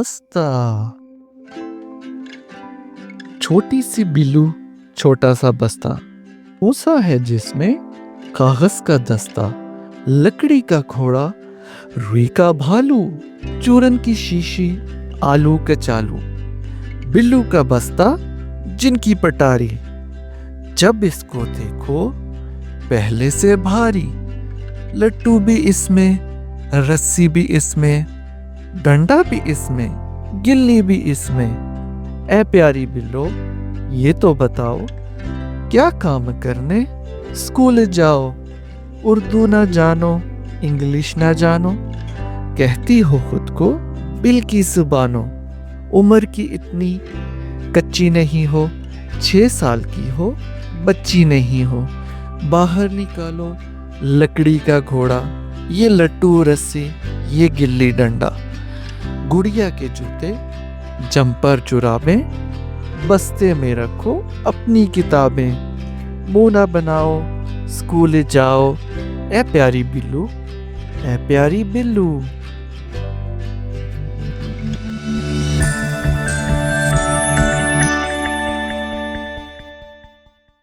बस्ता। छोटी सी बिल्लू, छोटा सा बस्ता, ऊसा है जिसमें कागज का दस्ता, लकड़ी का घोड़ा, रुई का भालू, चूरन की शीशी, आलू का चालू, बिल्लू का बस्ता, जिनकी पटारी, जब इसको देखो पहले से भारी, लट्टू भी इसमें, रस्सी भी इसमें, डंडा भी इसमें, गिल्ली भी इसमें। ऐ प्यारी बिल्लो, ये तो बताओ क्या काम करने स्कूल जाओ, उर्दू ना जानो, इंग्लिश ना जानो, कहती हो खुद को बिल की जुबानो, उम्र की इतनी कच्ची नहीं हो, 6 साल की हो बच्ची नहीं हो, बाहर निकालो लकड़ी का घोड़ा, ये लट्टू रस्सी, ये गिल्ली डंडा, गुड़िया के जूते, जंपर जुराबें, बस्ते में रखो अपनी किताबें, मुंह ना बनाओ स्कूल जाओ, ऐ प्यारी बिल्लू, ऐ प्यारी बिल्लू।